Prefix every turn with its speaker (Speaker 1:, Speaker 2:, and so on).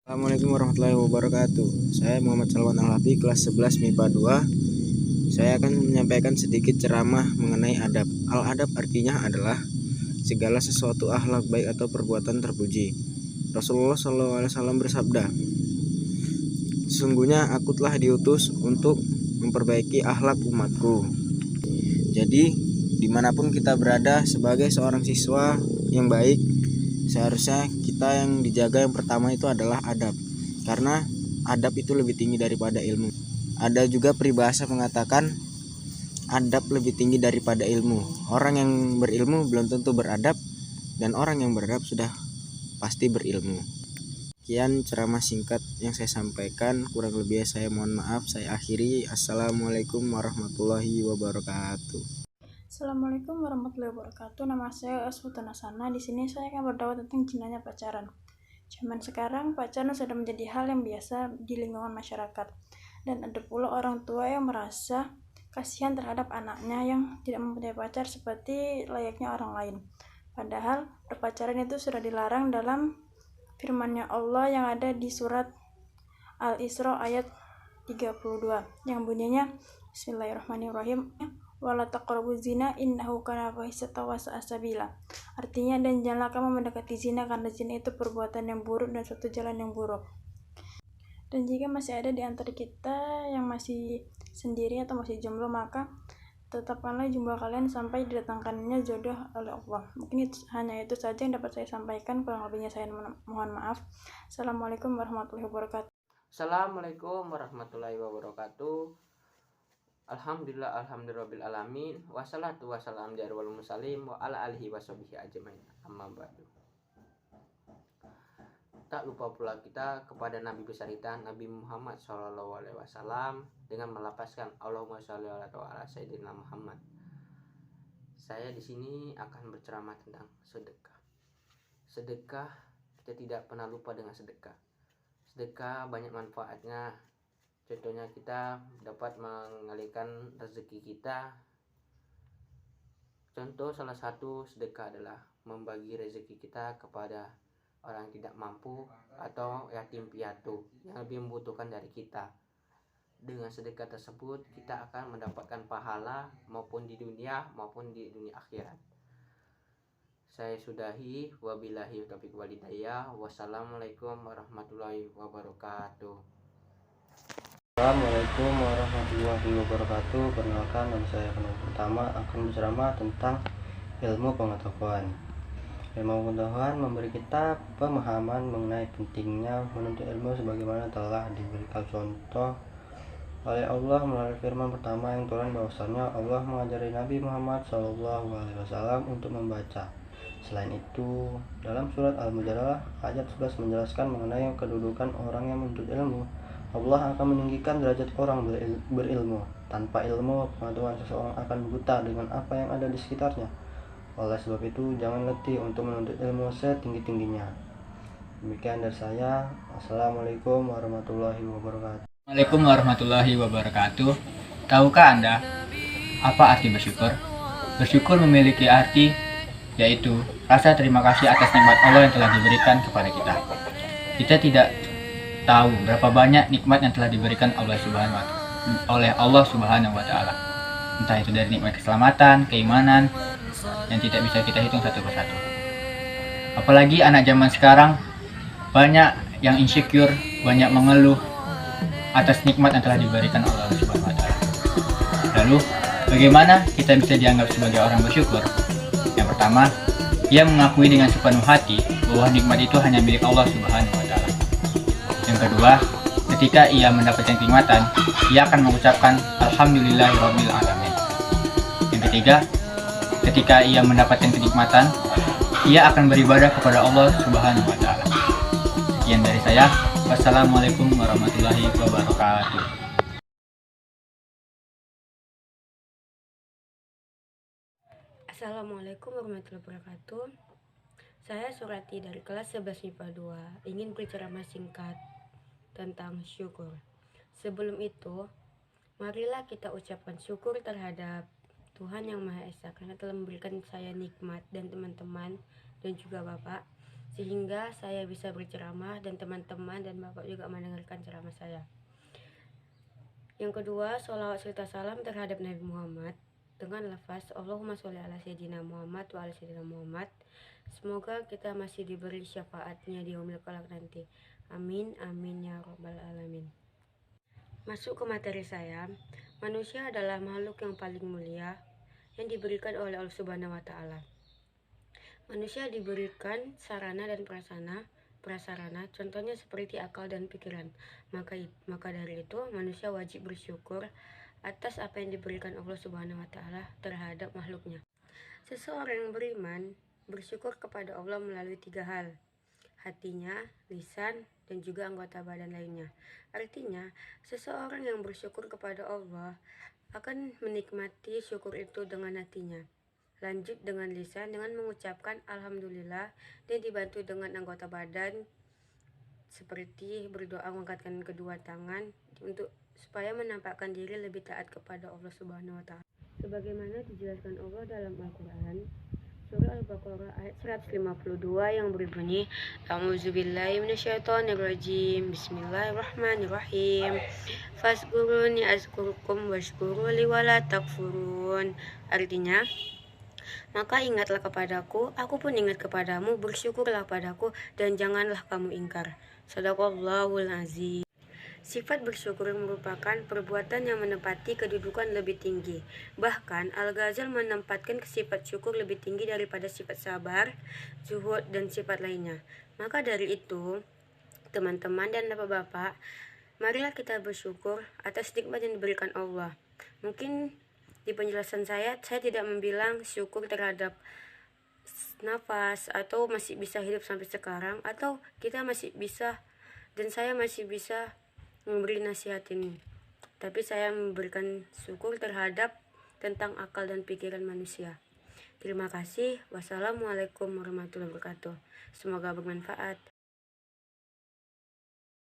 Speaker 1: Assalamualaikum warahmatullahi wabarakatuh. Saya Muhammad Salwan Al-Habib, kelas 11 MIPA 2. Saya akan menyampaikan sedikit ceramah mengenai adab. Al-adab artinya adalah segala sesuatu akhlak baik atau perbuatan terpuji. Rasulullah SAW bersabda, "Sesungguhnya aku telah diutus untuk memperbaiki akhlak umatku." Jadi, dimanapun kita berada sebagai seorang siswa yang baik, seharusnya kita yang dijaga yang pertama itu adalah adab, karena adab itu lebih tinggi daripada ilmu. Ada juga peribahasa mengatakan adab lebih tinggi daripada ilmu. Orang yang berilmu belum tentu beradab, dan orang yang beradab sudah pasti berilmu. Sekian ceramah singkat yang saya sampaikan, kurang lebih saya mohon maaf. Saya akhiri. Assalamualaikum warahmatullahi wabarakatuh.
Speaker 2: Assalamualaikum warahmatullahi wabarakatuh. Nama saya Asfutan Asana. Di sini saya akan berdakwah tentang jinanya pacaran. Zaman sekarang pacaran sudah menjadi hal yang biasa di lingkungan masyarakat. Dan ada pula orang tua yang merasa kasihan terhadap anaknya yang tidak mempunyai pacar seperti layaknya orang lain. Padahal berpacaran itu sudah dilarang dalam firman-Nya Allah yang ada di surat Al-Isra ayat 32 yang bunyinya Bismillahirrahmanirrahim, wala taqrabuz zina innahu kana fahisatan wa sa'a sabila. Artinya, dan janganlah kamu mendekati zina karena zina itu perbuatan yang buruk dan suatu jalan yang buruk. Dan jika masih ada di antara kita yang masih sendiri atau masih jomblo, maka tetapkanlah jumlah kalian sampai didatangkannya jodoh oleh Allah. Mungkin hanya itu saja yang dapat saya sampaikan, kurang lebihnya saya mohon maaf. Assalamualaikum warahmatullahi wabarakatuh.
Speaker 3: Assalamualaikum warahmatullahi wabarakatuh. Alhamdulillah alamin. Wassalatu wassalamu ala wal musallim wa ala alihi washabihi ajmain. Amma ba'du. Tak lupa pula kita kepada Nabi besar kita Nabi Muhammad SAW dengan melapaskan Allahumma sholli ala sayyidina Muhammad. Saya di sini akan berceramah tentang sedekah. Sedekah, kita tidak pernah lupa dengan sedekah. Sedekah banyak manfaatnya. Contohnya kita dapat mengalirkan rezeki kita. Contoh salah satu sedekah adalah membagi rezeki kita kepada orang yang tidak mampu atau yatim piatu yang lebih membutuhkan dari kita. Dengan sedekah tersebut kita akan mendapatkan pahala maupun di dunia maupun di dunia akhirat. Saya sudahi, wabillahi taufiq wal hidayah. Wassalamualaikum warahmatullahi wabarakatuh.
Speaker 4: Assalamualaikum warahmatullahi wabarakatuh. Perkenalkan, nama saya Penuh Pertama akan berceramah tentang ilmu pengetahuan. Ilmu pengetahuan memberi kita pemahaman mengenai pentingnya menuntut ilmu sebagaimana telah diberikan contoh oleh Allah melalui firman pertama yang turun bahwasanya Allah mengajari Nabi Muhammad SAW untuk membaca. Selain itu, dalam surat Al-Mujadalah ayat 11 menjelaskan mengenai kedudukan orang yang menuntut ilmu. Allah akan meninggikan derajat orang berilmu. Tanpa ilmu, pengetahuan seseorang akan buta dengan apa yang ada di sekitarnya. Oleh sebab itu, jangan letih untuk menuntut ilmu setinggi-tingginya. Demikian dari saya. Assalamualaikum warahmatullahi wabarakatuh.
Speaker 5: Assalamualaikum warahmatullahi wabarakatuh. Tahukah Anda apa arti bersyukur? Bersyukur memiliki arti yaitu rasa terima kasih atas nikmat Allah yang telah diberikan kepada kita. Kita tidak tahu berapa banyak nikmat yang telah diberikan oleh Allah Subhanahu wa taala. Entah itu dari nikmat keselamatan, keimanan yang tidak bisa kita hitung satu persatu. Apalagi anak zaman sekarang banyak yang insecure, banyak mengeluh atas nikmat yang telah diberikan oleh Allah Subhanahu wa taala. Lalu, bagaimana kita bisa dianggap sebagai orang bersyukur? Yang pertama, ia mengakui dengan sepenuh hati bahwa nikmat itu hanya milik Allah Subhanahu wa taala. Yang kedua, ketika ia mendapatkan kenikmatan, ia akan mengucapkan alhamdulillahirabbil alamin. Yang ketiga, ketika ia mendapatkan kenikmatan, ia akan beribadah kepada Allah Subhanahu wa taala. Sekian dari saya. Wassalamualaikum warahmatullahi wabarakatuh.
Speaker 6: Assalamualaikum warahmatullahi wabarakatuh. Saya Surati dari kelas 11 MIPA 2 ingin berceramah singkat tentang syukur. Sebelum itu, marilah kita ucapkan syukur terhadap Tuhan Yang Maha Esa karena telah memberikan saya nikmat dan teman-teman dan juga Bapak sehingga saya bisa berceramah dan teman-teman dan Bapak juga mendengarkan ceramah saya. Yang kedua, sholawat serta salam terhadap Nabi Muhammad dengan lafaz Allahumma sholli ala sayyidina Muhammad wa ala sayyidina Muhammad. Semoga kita masih diberi syafaatnya di yaumil kelak nanti. Amin, amin ya rabbal alamin. Masuk ke materi saya. Manusia adalah makhluk yang paling mulia yang diberikan oleh Allah Subhanahu wa taala. Manusia diberikan sarana dan prasarana, contohnya seperti akal dan pikiran. Maka dari itu manusia wajib bersyukur atas apa yang diberikan Allah Subhanahu wa taala terhadap makhluknya. Seseorang yang beriman bersyukur kepada Allah melalui 3 hal: hatinya, lisan, dan juga anggota badan lainnya. Artinya, seseorang yang bersyukur kepada Allah akan menikmati syukur itu dengan hatinya. Lanjut dengan lisan dengan mengucapkan alhamdulillah, dan dibantu dengan anggota badan seperti berdoa mengangkatkan kedua tangan untuk supaya menampakkan diri lebih taat kepada Allah Subhanahu wa taala. Sebagaimana dijelaskan Allah dalam Al-Qur'an, surah Al-Baqarah ayat 152 yang berbunyi, A'udzubillahi minasyaitonirrajim. Bismillahirrahmanirrahim. Fazkuruni azkurkum washkuruli wala takfurun. Artinya, maka ingatlah kepadaku, aku pun ingat kepadamu, bersyukurlah padaku, dan janganlah kamu ingkar. Shadaqallahul azim. Sifat bersyukur merupakan perbuatan yang menempati kedudukan lebih tinggi. Bahkan Al-Ghazali menempatkan sifat syukur lebih tinggi daripada sifat sabar, zuhud, dan sifat lainnya. Maka dari itu, teman-teman dan bapak-bapak, marilah kita bersyukur atas nikmat yang diberikan Allah. Mungkin di penjelasan saya tidak membilang syukur terhadap nafas atau masih bisa hidup sampai sekarang, atau kita masih bisa dan saya masih bisa memberi nasihat ini. Tapi saya memberikan syukur terhadap tentang akal dan pikiran manusia. Terima kasih. Wassalamualaikum warahmatullahi wabarakatuh. Semoga bermanfaat.